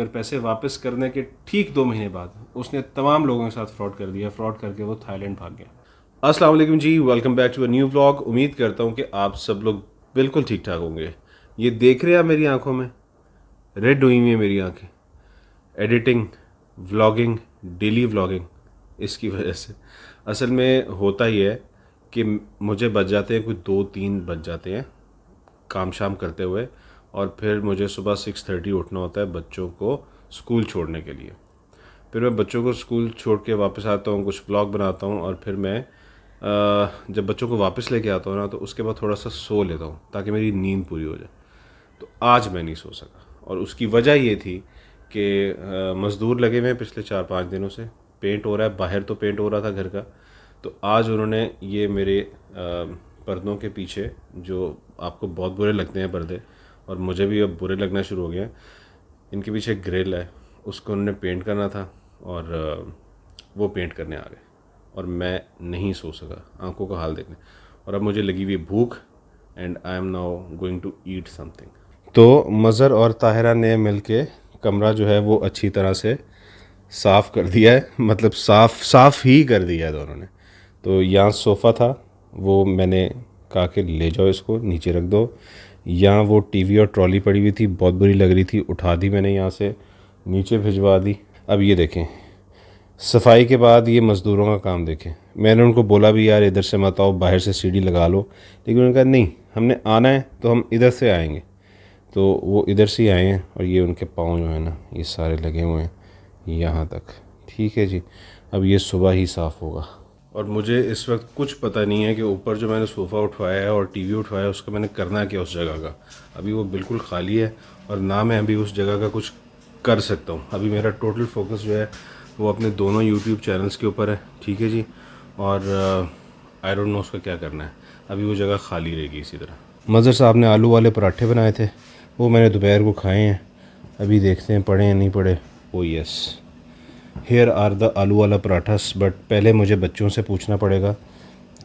पैसे वापस करने के ठीक 2 महीने बाद उसने तमाम लोगों के साथ फ्रॉड कर दिया। फ्रॉड करके वो थाईलैंड भाग गया। अस्सलाम वालेकुम जी, welcome back to a new vlog. उम्मीद करता हूँ कि आप सब लोग बिल्कुल ठीक ठाक होंगे। ये देख रहे हैं आप मेरी आंखों में, रेड हुई हुई है मेरी आंखें। एडिटिंग, व्लॉगिंग, डेली व्लॉगिंग, इसकी वजह से। असल में होता ही है कि मुझे बच जाते हैं कुछ 2-3 बज जाते हैं काम शाम करते हुए, और फिर मुझे सुबह 6:30 उठना होता है बच्चों को स्कूल छोड़ने के लिए। फिर मैं बच्चों को स्कूल छोड़ के वापस आता हूँ, कुछ व्लॉग बनाता हूँ, और फिर मैं जब बच्चों को वापस लेके आता हूँ ना, तो उसके बाद थोड़ा सा सो लेता हूँ ताकि मेरी नींद पूरी हो जाए। तो आज मैं नहीं सो सका, और उसकी वजह ये थी कि मज़दूर लगे हुए हैं पिछले 4-5 दिनों से। पेंट हो रहा है बाहर, तो पेंट हो रहा था घर का। तो आज उन्होंने ये मेरे पर्दों के पीछे, जो आपको बहुत बुरे लगते हैं पर्दे, और मुझे भी अब बुरे लगना शुरू हो गए हैं, इनके पीछे ग्रिल है, उसको उन्होंने पेंट करना था, और वो पेंट करने आ गए, और मैं नहीं सो सका आंखों का हाल देखने। और अब मुझे लगी हुई भूख, and I am now going to eat something. तो मज़र और ताहिरा ने मिलके कमरा जो है वो अच्छी तरह से साफ़ कर दिया है, मतलब साफ़ ही कर दिया है दोनों ने। तो यहाँ सोफ़ा था, वो मैंने कहा कि ले जाओ इसको नीचे रख दो। यहाँ वो टीवी और ट्रॉली पड़ी हुई थी, बहुत बुरी लग रही थी, उठा दी मैंने, यहाँ से नीचे भिजवा दी। अब ये देखें, सफाई के बाद ये मज़दूरों का काम देखें। मैंने उनको बोला भी यार इधर से मत आओ, बाहर से सीढ़ी लगा लो, लेकिन उन्होंने कहा नहीं, हमने आना है तो हम इधर से आएंगे। तो वो इधर से ही आए हैं, और ये उनके पाँव जो है ना, ये सारे लगे हुए हैं यहाँ तक। ठीक है जी, अब ये सुबह ही साफ़ होगा। और मुझे इस वक्त कुछ पता नहीं है कि ऊपर जो मैंने सोफ़ा उठवाया है और टीवी उठवाया है, उसका मैंने करना क्या उस जगह का। अभी वो बिल्कुल ख़ाली है, और ना मैं अभी उस जगह का कुछ कर सकता हूँ। अभी मेरा टोटल फोकस जो है वो अपने दोनों यूट्यूब चैनल्स के ऊपर है। ठीक है जी, और आई डोंट नो उसका क्या करना है। अभी वो जगह खाली रहेगी इसी तरह। मज़र साहब ने आलू वाले पराठे बनाए थे, वो मैंने दोपहर को खाए हैं। अभी देखते हैं पड़े या नहीं पड़े। Oh yes, here are the aloo वाला पराठास। बट पहले मुझे बच्चों से पूछना पड़ेगा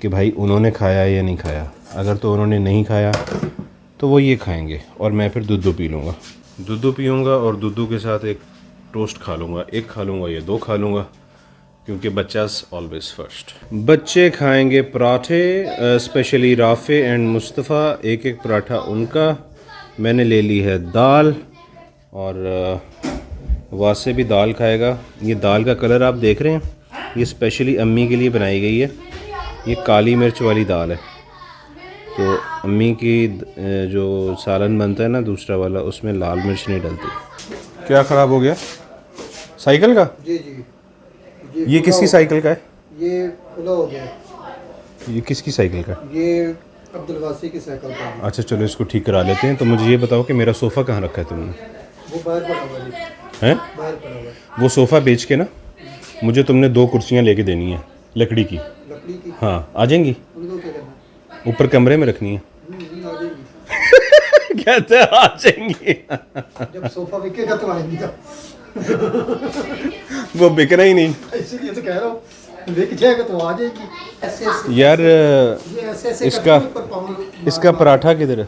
कि भाई उन्होंने खाया या नहीं खाया। अगर तो उन्होंने नहीं खाया तो वो ये खाएंगे, और मैं फिर दूध पी लूँगा। दूध पीऊँगा और दूध के साथ एक टोस्ट खा लूँगा, एक खा लूँगा या 2 खा लूँगा, क्योंकि बच्चास ऑलवेज फर्स्ट। बच्चे खाएंगे पराठे, स्पेशली राफ़े एंड मुस्तफ़ा, एक एक पराठा उनका। मैंने ले ली है दाल, और वासे भी दाल खाएगा। ये दाल का कलर आप देख रहे हैं, ये स्पेशली अम्मी के लिए बनाई गई है। ये काली मिर्च वाली दाल है। तो अम्मी की जो सालन बनता है ना दूसरा वाला, उसमें लाल मिर्च नहीं डलती। क्या ख़राब हो गया साइकिल का? जी जी, ये किसकी साइकिल का है? ये खुला हो गया। ये किसकी साइकिल का है? ये अब्दुल की साइकिल का है। अच्छा चलो, इसको ठीक करा लेते हैं। तो मुझे ये बताओ कि मेरा सोफ़ा कहाँ रखा है तुमने? वो बाहर पड़ा हुआ है जी, हैं? बाहर पड़ा हुआ है। वो सोफ़ा बेच के ना मुझे तुमने 2 कुर्सियाँ लेके देनी है लकड़ी की। लकड़ी की, हाँ, आ जाएंगी? उनको क्या करना है? ऊपर कमरे में रखनी है। आ जाएगी। कहते हैं आ जाएंगी। जब सोफा बिकेगा तो आएंगी। वो बिकना ही नहीं इसीलिए तो कह रहा हूँ, बिक जाएगा तो आ जाएगी। ऐसे ऐसे यार। ये ऐसे ऐसे इसका करके ऊपर पाँव इसका पराठा किधर है?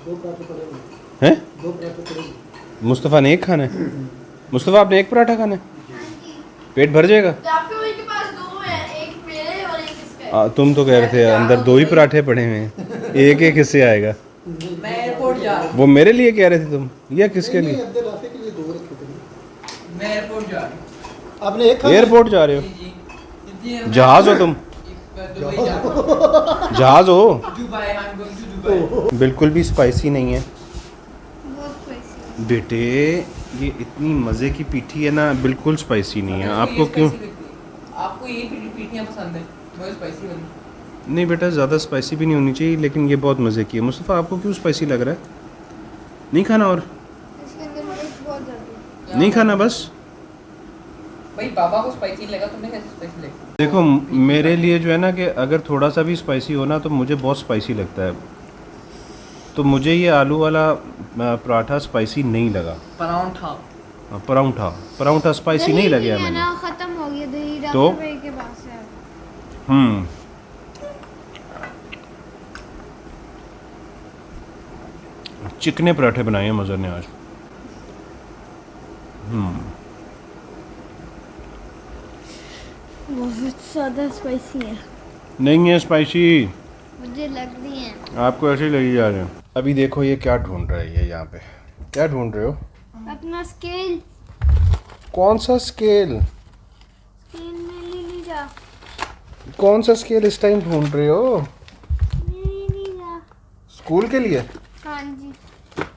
2 पराठे पड़ेंगे, हैं? 2 पराठे पड़ेंगे। मुस्तफ़ा ने एक खाना है? मुस्तफ़ा आपने एक पराठा खाना है? पेट भर जाएगा? के पास 2 हैं, एक मेरे और एक इसका। तुम तो कह रहे थे अंदर 2 ही पराठे पड़े हुए हैं, एक एक किससे आएगा? मैं एयरपोर्ट जा रहा हूँ। वो मेरे लिए कह रहे थे तुम, या किसके नहीं, लिए? अब्दुल राफे के लिए 2 रखे थे। मैं एयरपोर्ट जा रहा हूँ। आपने एक खाना? एयरपोर्ट जा रहे हो? जी जहाज हो तुम? दुबई जा रहा हूँ। जहाज हो? Dubai, I am going to Dubai. बिल्कुल भी स्पाइसी नहीं है बहुत स्पाइसी। बेटे। ये इतनी मज़े की पीठी है ना, बिल्कुल स्पाइसी नहीं है। आपको क्यों? आपको ये पीठियाँ पसंद है, मुझे स्पाइसी वाली। नहीं बेटा, ज़्यादा स्पाइसी भी नहीं होनी चाहिए, लेकिन ये बहुत मज़े की है। मुस्तफ़ा आपको क्यों स्पाइसी लग रहा है? नहीं खाना? और इसके अंदर मिर्च बहुत ज़्यादा है। नहीं खाना बस? भाई पापा को स्पाइसी लगा, तुम्हें कैसे स्पाइसी लगा? देखो, मेरे लिए जो है ना, कि अगर थोड़ा सा भी स्पाइसी हो ना तो मुझे बहुत स्पाइसी लगता है। तो मुझे ये आलू वाला पराठा स्पाइसी नहीं लगा। परांठा। पराठा स्पाइसी नहीं लग गया मैंने। खत्म हो गया दही तो? भाई के पास से अब। चिकने पराठे बनाए हैं मज़र ने आज। बहुत ज़्यादा स्पाइसी है। नहीं है स्पाइसी, मुझे लग रही है। आपको ऐसे ही लगी जा रहे हैं। अभी देखो ये क्या ढूंढ रहा है, ये यहाँ पे क्या ढूंढ रहे हो? अपना स्केल कौन सा स्केल? स्केल में ले लीजा। कौन सा स्केल इस टाइम ढूंढ रहे हो? ले लीजा। स्कूल के लिए? हाँ जी।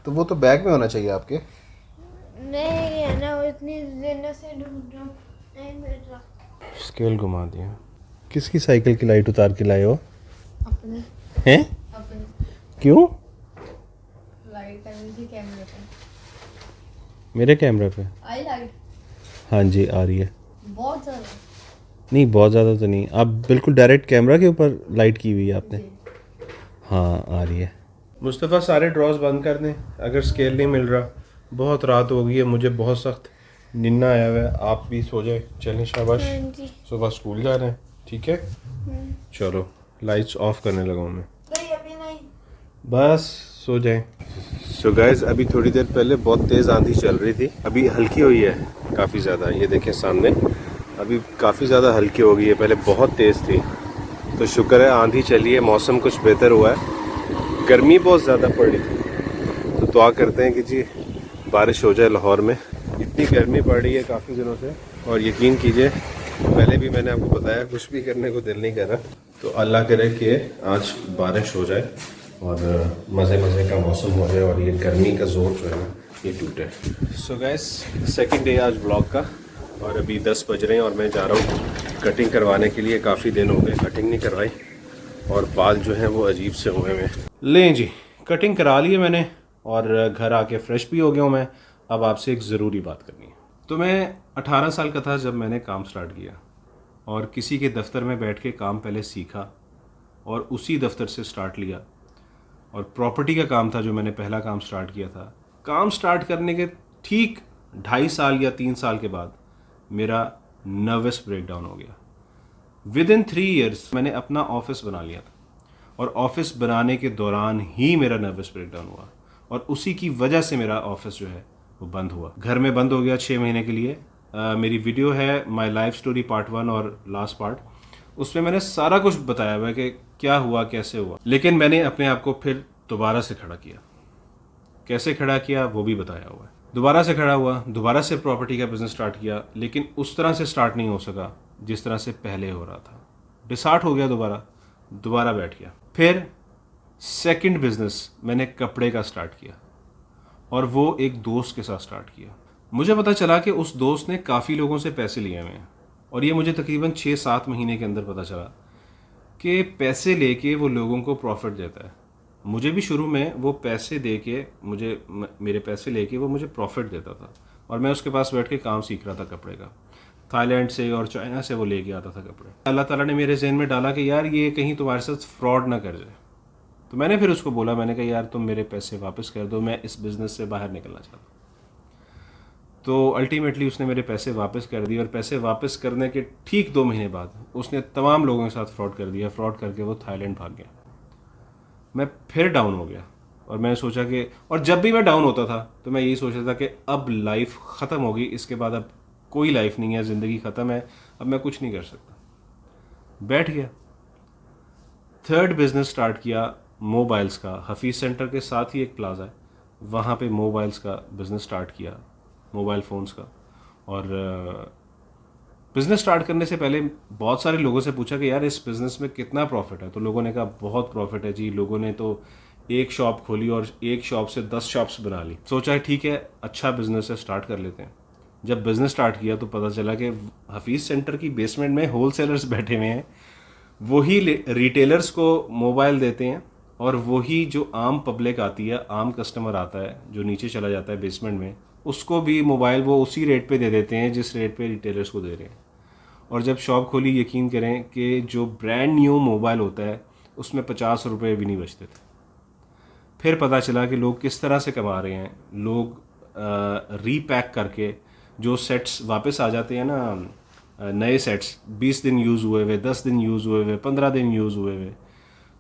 तो वो तो बैग में होना चाहिए आपके। नहीं है ना, वो इतनी देर से ढूंढ रहा हूँ, नहीं मिल रहा। स्केल घुमा दिया। किसकी साइकिल की लाइट उतार के लाए हो? अपनी हैं? अपनी क्यों? लाइट करनी थी कैमरे पे। मेरे कैमरे पे? आई लाइट हाँ जी आ रही है। बहुत ज़्यादा। नहीं बहुत ज़्यादा तो नहीं, आप बिल्कुल डायरेक्ट कैमरा के ऊपर लाइट की हुई है आपने। हाँ आ रही है। मुस्तफ़ा सारे ड्रॉज बंद कर दें, अगर स्केल नहीं मिल रहा। बहुत रात हो गई है, मुझे बहुत सख्त निन्ना आया हुआ है। आप भी सो जाए, चलें शाबाश। हाँ जी। सुबह स्कूल जा रहे हैं, ठीक है? चलो लाइट्स ऑफ करने लगा हूँ मैं। नहीं अभी नहीं। बस सो जाएं। सो गाइस अभी थोड़ी देर पहले बहुत तेज़ आंधी चल रही थी, अभी हल्की हुई है काफ़ी ज़्यादा। ये देखें सामने, अभी काफ़ी ज़्यादा हल्की हो गई है, पहले बहुत तेज़ थी। तो शुक्र है आंधी चली है, मौसम कुछ बेहतर हुआ है। गर्मी बहुत ज़्यादा पड़ रही थी, तो दुआ करते हैं कि जी बारिश हो जाए लाहौर में। इतनी गर्मी पड़ रही है काफ़ी दिनों से, और यकीन कीजिए पहले भी मैंने आपको बताया कुछ भी करने को दिल नहीं कर रहा। तो अल्लाह करे कि आज बारिश हो जाए और मज़े मज़े का मौसम हो जाए और ये गर्मी का जोर जो है ना ये टूटे। सो गैस सेकंड डे आज ब्लॉग का, और अभी 10 बज रहे हैं और मैं जा रहा हूँ कटिंग करवाने के लिए। काफ़ी दिन हो गए कटिंग नहीं करवाई, और बाल जो हैं वो अजीब से हुए हैं। लें जी, कटिंग करा ली है मैंने और घर आके फ्रेश भी हो गया हूँ मैं। अब आपसे एक ज़रूरी बात करनी है। तो मैं 18 साल का था जब मैंने काम स्टार्ट किया, और किसी के दफ्तर में बैठ के काम पहले सीखा और उसी दफ्तर से स्टार्ट लिया। और प्रॉपर्टी का काम था जो मैंने पहला काम स्टार्ट किया था। काम स्टार्ट करने के ठीक 2.5 साल या 3 साल के बाद मेरा नर्वस ब्रेकडाउन हो गया। विद इन 3 ईयर्स मैंने अपना ऑफिस बना लिया था, और ऑफिस बनाने के दौरान ही मेरा नर्वस ब्रेकडाउन हुआ, और उसी की वजह से मेरा ऑफिस जो है वो बंद हुआ, घर में बंद हो गया 6 महीने के लिए। मेरी वीडियो है माई लाइफ स्टोरी पार्ट 1 और लास्ट पार्ट, उसमें मैंने सारा कुछ बताया हुआ है कि क्या हुआ कैसे हुआ। लेकिन मैंने अपने आप को फिर दोबारा से खड़ा किया। कैसे खड़ा किया वो भी बताया हुआ है। दोबारा से खड़ा हुआ, दोबारा से प्रॉपर्टी का बिजनेस स्टार्ट किया, लेकिन उस तरह से स्टार्ट नहीं हो सका जिस तरह से पहले हो रहा था। डिसहार्ट हो गया, दोबारा बैठ गया। फिर सेकंड बिजनेस मैंने कपड़े का स्टार्ट किया, और वो एक दोस्त के साथ स्टार्ट किया। मुझे पता चला कि उस दोस्त ने काफ़ी लोगों से पैसे लिए हुए हैं, और ये मुझे तकरीबन 6-7 महीने के अंदर पता चला कि पैसे लेके वो लोगों को प्रॉफिट देता है। मुझे भी शुरू में वो पैसे दे के मेरे पैसे लेके वो मुझे प्रॉफिट देता था, और मैं उसके पास बैठ के काम सीख रहा था कपड़े का। थाईलैंड से और चाइना से वो लेके आता था कपड़े। अल्लाह ताला ने मेरे जहन में डाला कि यार ये कहीं तुम्हारे साथ फ्रॉड ना कर जाए। तो मैंने फिर उसको बोला, मैंने कहा यार तुम मेरे पैसे वापस कर दो, मैं इस बिज़नेस से बाहर निकलना चाहता हूँ। तो अल्टीमेटली उसने मेरे पैसे वापस कर दिए, और पैसे वापस करने के ठीक 2 महीने बाद उसने तमाम लोगों के साथ फ्रॉड कर दिया। फ्रॉड करके वो थाईलैंड भाग गया। मैं फिर डाउन हो गया, और मैंने सोचा कि, और जब भी मैं डाउन होता था तो मैं यही सोचता था कि अब लाइफ ख़त्म होगी, इसके बाद अब कोई लाइफ नहीं है, ज़िंदगी ख़त्म है, अब मैं कुछ नहीं कर सकता। बैठ गया। थर्ड बिजनेस स्टार्ट किया मोबाइल्स का। हफीज़ सेंटर के साथ ही एक प्लाजा है, वहाँ पे मोबाइल्स का बिज़नेस स्टार्ट किया, मोबाइल फ़ोन्स का। और बिज़नेस स्टार्ट करने से पहले बहुत सारे लोगों से पूछा कि यार इस बिज़नेस में कितना प्रॉफिट है, तो लोगों ने कहा बहुत प्रॉफिट है जी। लोगों ने तो एक शॉप खोली और एक शॉप से 10 शॉप्स बना ली। सोचा ठीक है अच्छा बिज़नेस है, स्टार्ट कर लेते हैं। जब बिज़नेस स्टार्ट किया तो पता चला कि हफीज़ सेंटर की बेसमेंट में होलसेलर्स बैठे हुए हैं, वही रिटेलर्स को मोबाइल देते हैं, और वही जो आम पब्लिक आती है, आम कस्टमर आता है जो नीचे चला जाता है बेसमेंट में, उसको भी मोबाइल वो उसी रेट पे दे देते हैं जिस रेट पे रिटेलर्स को दे रहे हैं। और जब शॉप खोली, यकीन करें कि जो ब्रांड न्यू मोबाइल होता है उसमें 50 रुपये भी नहीं बचते थे। फिर पता चला कि लोग किस तरह से कमा रहे हैं। लोग रीपैक करके जो सेट्स वापस आ जाते हैं ना, नए सेट्स 20 दिन यूज़ हुए हुए, 10 दिन यूज़ हुए हुए, 15 दिन यूज़ हुए हुए,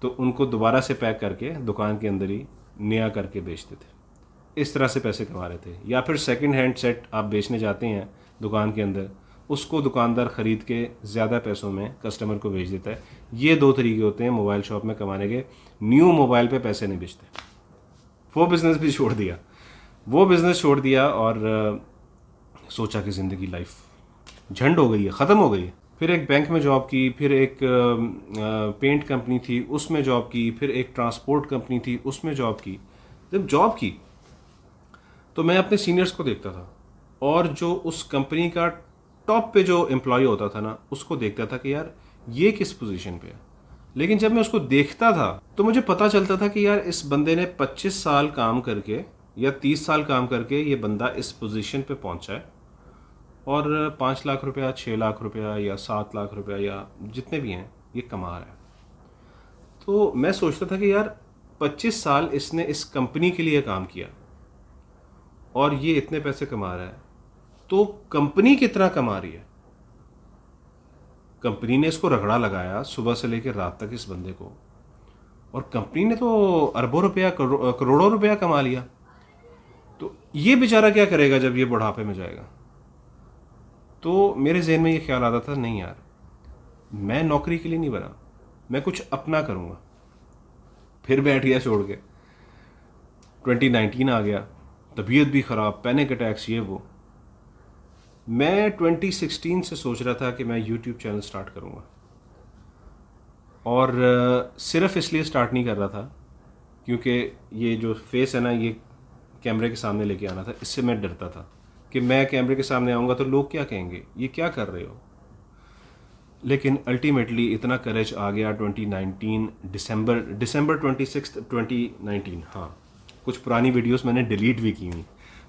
तो उनको दोबारा से पैक करके दुकान के अंदर ही नया करके बेचते थे। इस तरह से पैसे कमा रहे थे। या फिर सेकंड हैंड सेट आप बेचने जाते हैं दुकान के अंदर, उसको दुकानदार ख़रीद के ज़्यादा पैसों में कस्टमर को बेच देता है। ये दो तरीके होते हैं मोबाइल शॉप में कमाने के। न्यू मोबाइल पे पैसे नहीं बेचते। वो बिज़नेस भी छोड़ दिया, वो बिज़नेस छोड़ दिया और सोचा कि ज़िंदगी लाइफ झंड हो गई है, ख़त्म हो गई है। फिर एक बैंक में जॉब की, फिर एक पेंट कंपनी थी उसमें जॉब की, फिर एक ट्रांसपोर्ट कंपनी थी उसमें जॉब की। जब जॉब की तो मैं अपने सीनियर्स को देखता था और जो उस कंपनी का टॉप पे जो एम्प्लॉय होता था ना, उसको देखता था कि यार ये किस पोजीशन पे है। लेकिन जब मैं उसको देखता था तो मुझे पता चलता था कि यार इस बंदे ने 25 साल काम करके या 30 साल काम करके ये बंदा इस पोजीशन पे पहुंचा है और 5 लाख रुपया, 6 लाख रुपया या 7 लाख रुपया या जितने भी हैं ये कमा रहा है। तो मैं सोचता था कि यार 25 साल इसने इस कंपनी के लिए काम किया और ये इतने पैसे कमा रहा है, तो कंपनी कितना कमा रही है। कंपनी ने इसको रगड़ा लगाया सुबह से लेकर रात तक इस बंदे को, और कंपनी ने तो अरबों रुपया, करोड़ों रुपया कमा लिया। तो ये बेचारा क्या करेगा जब ये बुढ़ापे में जाएगा। तो मेरे जहन में ये ख्याल आता था, नहीं यार मैं नौकरी के लिए नहीं बना, मैं कुछ अपना करूँगा। फिर बैठ गया छोड़ के। 2019 आ गया, तबीयत भी ख़राब, पैनिक अटैक्स, ये वो। मैं 2016 से सोच रहा था कि मैं YouTube चैनल स्टार्ट करूँगा, और सिर्फ इसलिए स्टार्ट नहीं कर रहा था क्योंकि ये जो फेस है ना, ये कैमरे के सामने लेके आना था, इससे मैं डरता था कि मैं कैमरे के सामने आऊँगा तो लोग क्या कहेंगे, ये क्या कर रहे हो। लेकिन अल्टीमेटली इतना करेज आ गया 2019 दिसंबर 26 2019। हाँ, कुछ पुरानी वीडियोस मैंने डिलीट भी की हुई,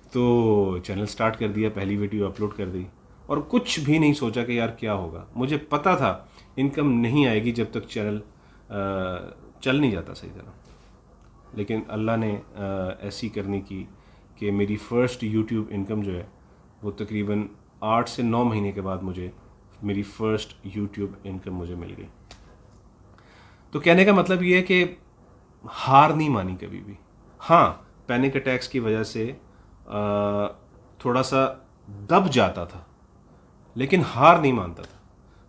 तो चैनल स्टार्ट कर दिया, पहली वीडियो अपलोड कर दी और कुछ भी नहीं सोचा कि यार क्या होगा। मुझे पता था इनकम नहीं आएगी जब तक चैनल चल नहीं जाता सही तरह। लेकिन अल्लाह ने ऐसी करनी की कि मेरी फ़र्स्ट यूट्यूब इनकम जो है वो तकरीबन 8 से 9 महीने के बाद मुझे मेरी फ़र्स्ट यूट्यूब इनकम मुझे मिल गई। तो कहने का मतलब ये है कि हार नहीं मानी कभी भी। हाँ, पैनिक अटैक्स की वजह से थोड़ा सा दब जाता था, लेकिन हार नहीं मानता था।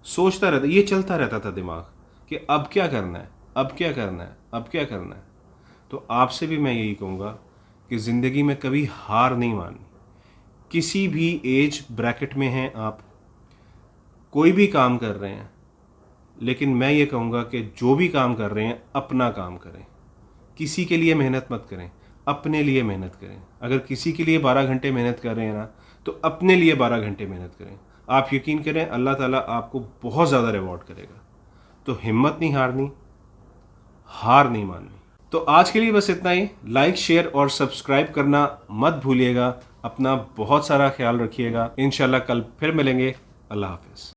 सोचता रहता, ये चलता रहता था दिमाग कि अब क्या करना है, अब क्या करना है, अब क्या करना है। तो आपसे भी मैं यही कहूँगा कि ज़िंदगी में कभी हार नहीं माननी। किसी भी एज ब्रैकेट में हैं आप, कोई भी काम कर रहे हैं, लेकिन मैं ये कहूँगा कि जो भी काम कर रहे हैं अपना काम करें। किसी के लिए मेहनत मत करें, अपने लिए मेहनत करें। अगर किसी के लिए 12 घंटे मेहनत कर रहे हैं ना, तो अपने लिए 12 घंटे मेहनत करें। आप यकीन करें अल्लाह ताला आपको बहुत ज़्यादा रिवॉर्ड करेगा। तो हिम्मत नहीं हारनी, हार नहीं माननी। तो आज के लिए बस इतना ही। लाइक, शेयर और सब्सक्राइब करना मत भूलिएगा। अपना बहुत सारा ख्याल रखिएगा। इंशाल्लाह कल फिर मिलेंगे। अल्लाह हाफिज़।